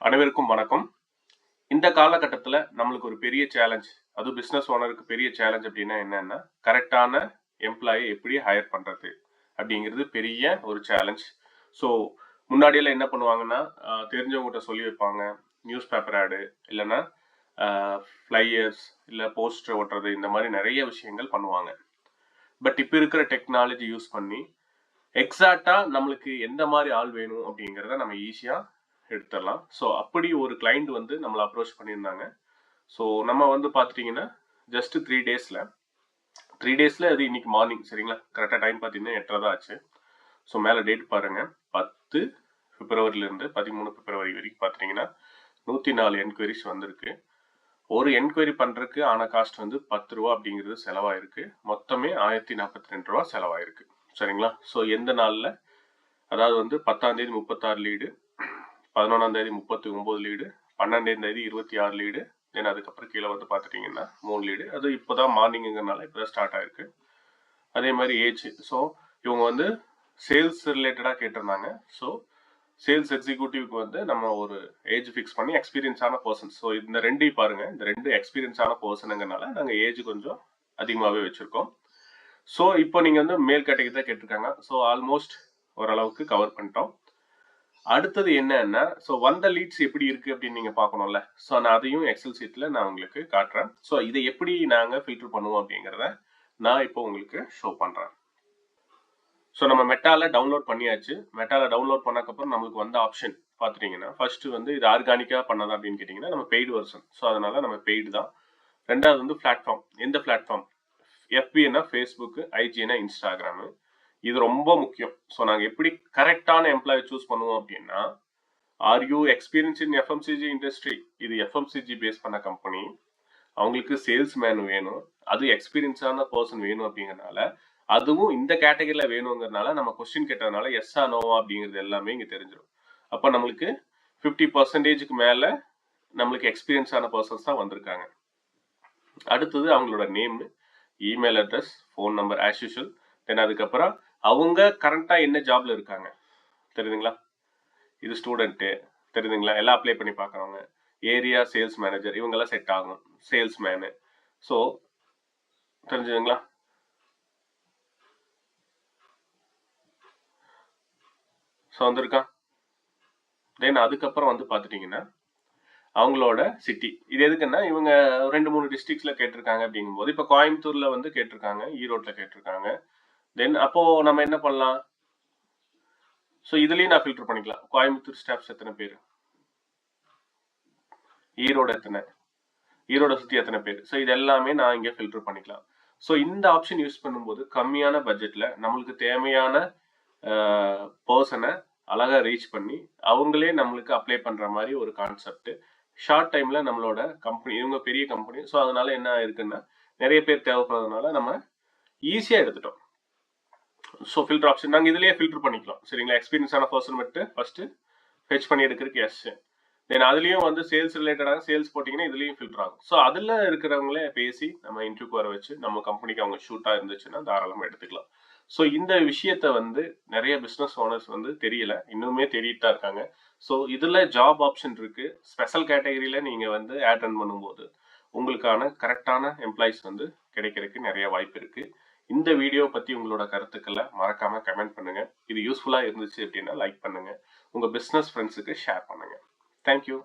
அனைவருக்கும் வணக்கம். இந்த காலகட்டத்தில் நம்மளுக்கு ஒரு பெரிய சேலஞ்ச், அதுவும் பிஸ்னஸ் ஓனருக்கு பெரிய சேலஞ்ச் அப்படின்னா என்னன்னா, கரெக்டான எம்ப்ளாயை எப்படி ஹையர் பண்ணுறது அப்படிங்கிறது பெரிய ஒரு சேலஞ்ச். ஸோ முன்னாடியெல்லாம் என்ன பண்ணுவாங்கன்னா, தெரிஞ்சவங்ககிட்ட சொல்லி வைப்பாங்க, நியூஸ் பேப்பர் ஆடு இல்லைன்னா ஃப்ளையர்ஸ் இல்லை போஸ்டர் ஓட்டுறது, இந்த மாதிரி நிறைய விஷயங்கள் பண்ணுவாங்க. பட் இப்போ இருக்கிற டெக்னாலஜி யூஸ் பண்ணி எக்ஸாக்டாக நம்மளுக்கு எந்த மாதிரி ஆள் வேணும் அப்படிங்கிறத நம்ம ஈஸியாக எடுத்துடலாம். ஸோ அப்படி ஒரு கிளைண்ட் வந்து நம்மளை அப்ரோச் பண்ணியிருந்தாங்க. ஸோ நம்ம வந்து பார்த்துட்டிங்கன்னா ஜஸ்ட் 3 டேஸில் அது இன்னைக்கு மார்னிங், சரிங்களா? கரெக்டாக டைம் பார்த்தீங்கன்னா 8:30 தான் ஆச்சு. ஸோ மேலே டேட் பாருங்கள், 10 பிப்ரவரியிலேருந்து 13 பிப்ரவரி வரைக்கும் பார்த்துட்டிங்கன்னா 104 என்கொயரிஸ் வந்திருக்கு. ஒரு என்கொயரி பண்ணுறதுக்கு ஆன காஸ்ட் வந்து 10 ரூபா அப்படிங்கிறது செலவாயிருக்கு. மொத்தமே 1042 ரூபா செலவாயிருக்கு, சரிங்களா? ஸோ எந்த நாளில், அதாவது வந்து 10ஆம் தேதி 36 லீடு, 11ஆம் தேதி 39 லீடு, 12ஆம் தேதி 26 லீடு, தென் அதுக்கப்புறம் கீழே வந்து பார்த்துட்டிங்கன்னா 3 லீடு. அது இப்போ தான் மார்னிங்குங்கிறனால இப்போ தான் ஸ்டார்ட் ஆயிருக்கு. அதே மாதிரி ஏஜ், ஸோ இவங்க வந்து சேல்ஸ் ரிலேட்டடாக கேட்டிருந்தாங்க. ஸோ சேல்ஸ் எக்ஸிக்யூட்டிவ்க்கு வந்து நம்ம ஒரு ஏஜ் ஃபிக்ஸ் பண்ணி எக்ஸ்பீரியன்ஸான பர்சன்ஸ், ஸோ இந்த ரெண்டையும் பாருங்கள், இந்த ரெண்டு எக்ஸ்பீரியன்ஸான பர்சனுங்கிறனால நாங்கள் ஏஜ் கொஞ்சம் அதிகமாகவே வச்சுருக்கோம். ஸோ இப்போ நீங்கள் வந்து மேல் கேட்டகரி தான் கேட்டிருக்காங்க. ஸோ ஆல்மோஸ்ட் ஓரளவுக்கு கவர் பண்ணிட்டோம். அடுத்தது என்னன்னா, ஸோ வந்த லீட்ஸ் எப்படி இருக்கு அப்படின்னு நீங்க பார்க்கணும்ல. ஸோ நான் அதையும் எக்ஸல் சீட்ல நான் உங்களுக்கு காட்டுறேன். ஸோ இதை எப்படி நாங்கள் ஃபில்டர் பண்ணுவோம் அப்படிங்கிறத நான் இப்போ உங்களுக்கு ஷோ பண்றேன். ஸோ நம்ம மெட்டால டவுன்லோட் பண்ணியாச்சு. மெட்டால டவுன்லோட் பண்ணக்கப்புறம் நம்மளுக்கு வந்த ஆப்ஷன் பார்த்துட்டீங்கன்னா, ஃபர்ஸ்ட் வந்து இது ஆர்கானிக்கா பண்ணதா அப்படின்னு கேட்டிங்கன்னா நம்ம பெய்டு வெர்ஷன். ஸோ அதனால நம்ம பெய்டு தான். ரெண்டாவது வந்து பிளாட்ஃபார்ம். எந்த பிளாட்ஃபார்ம்? எஃபின்னா ஃபேஸ்புக்கு, ஐஜினா இன்ஸ்டாகிராமு. இது ரொம்ப முக்கியம். ஸோ நாங்கள் எப்படி கரெக்டான எம்ப்ளாயை சூஸ் பண்ணுவோம் அப்படின்னா, are you experience in FMCG industry? இது எஃப்எம்சிஜி பேஸ் பண்ண கம்பெனி, அவங்களுக்கு சேல்ஸ் மேன் வேணும், அது எக்ஸ்பீரியன்ஸான பர்சன் வேணும் அப்படிங்கிறனால, அதுவும் இந்த கேட்டகரியில் வேணுங்கிறதுனால நம்ம கொஸ்டின் கேட்டதுனால எஸ்ஸா நோவா அப்படிங்கிறது எல்லாமே இங்கே தெரிஞ்சிடும். அப்போ நம்மளுக்கு 50% மேலே நம்மளுக்கு எக்ஸ்பீரியன்ஸான பர்சன்ஸ் தான் வந்திருக்காங்க. அடுத்தது அவங்களோட name, email address, phone number as usual. Then அதுக்கப்புறம் அவங்க கரண்ட்டாக என்ன ஜாப்ல இருக்காங்க தெரியுதுங்களா? இது ஸ்டூடெண்ட்டு தெரியுதுங்களா? எல்லாம் அப்ளை பண்ணி பார்க்குறவங்க. ஏரியா சேல்ஸ் மேனேஜர், இவங்கெல்லாம் செட் ஆகும். சேல்ஸ்மேனு, ஸோ தெரிஞ்சுதுங்களா? ஸோ வந்திருக்கா. தென் அதுக்கப்புறம் வந்து பார்த்துட்டிங்கன்னா அவங்களோட சிட்டி. இது எதுக்குன்னா, இவங்க 2-3 டிஸ்ட்ரிக்ட்ஸில் கேட்டிருக்காங்க அப்படிங்கும்போது, இப்போ கோயம்புத்தூரில் வந்து கேட்டிருக்காங்க, ஈரோட்டில் கேட்டிருக்காங்க. தென் அப்போது நம்ம என்ன பண்ணலாம்? ஸோ இதுலேயும் நான் ஃபில்டர் பண்ணிக்கலாம். கோயம்புத்தூர் ஸ்டாஃப்ஸ் எத்தனை பேர், ஈரோடு எத்தனை, ஈரோட சுற்றி எத்தனை பேர், ஸோ இது எல்லாமே நான் இங்கே ஃபில்டர் பண்ணிக்கலாம். ஸோ இந்த ஆப்ஷன் யூஸ் பண்ணும்போது கம்மியான பட்ஜெட்டில் நம்மளுக்கு தேவையான பர்சனை அழகாக ரீச் பண்ணி அவங்களே நம்மளுக்கு அப்ளை பண்ணுற மாதிரி ஒரு கான்செப்ட். ஷார்ட் டைமில் நம்மளோட கம்பெனி, இவங்க பெரிய கம்பெனி, ஸோ அதனால என்ன இருக்குன்னா நிறைய பேர் தேவைப்படுறதுனால நம்ம ஈஸியாக எடுத்துட்டோம். ஸோ ஃபில்டர் ஆப்ஷன் நாங்கள் இதுலேயே ஃபில்டர் பண்ணிக்கலாம், சரிங்களா? எக்ஸ்பீரியன்ஸான பர்சன் மட்டும் ஃபஸ்ட்டு ஃபெச் பண்ணி எடுக்கிறதுக்கு எஸ். தென் அதுலேயும் வந்து சேல்ஸ் ரிலேட்டடாக சேல்ஸ் போட்டிங்கன்னா இதுலேயும் ஃபில்டர் ஆகும். ஸோ அதில் இருக்கிறவங்களே பேசி நம்ம இன்டர்வியூக்கு வர வச்சு நம்ம கம்பெனிக்கு அவங்க ஷூட்டாக இருந்துச்சுன்னா தாராளமாக எடுத்துக்கலாம். ஸோ இந்த விஷயத்த வந்து நிறைய பிஸ்னஸ் ஓனர்ஸ் வந்து தெரியல, இன்னுமே தேடிட்டு தான் இருக்காங்க. ஸோ இதில் ஜாப் ஆப்ஷன் இருக்குது. ஸ்பெஷல் கேட்டகரியில் நீங்கள் வந்து அட்டெண்ட் பண்ணும்போது உங்களுக்கான கரெக்டான எம்ப்ளாயிஸ் வந்து கிடைக்கிறதுக்கு நிறைய வாய்ப்பு இருக்குது. இந்த வீடியோ பற்றி உங்களோட கருத்துக்களை மறக்காமல் கமெண்ட் பண்ணுங்கள். இது யூஸ்ஃபுல்லாக இருந்துச்சு அப்படின்னா லைக் பண்ணுங்கள், உங்கள் பிஸ்னஸ் ஃப்ரெண்ட்ஸுக்கு ஷேர் பண்ணுங்கள். Thank you.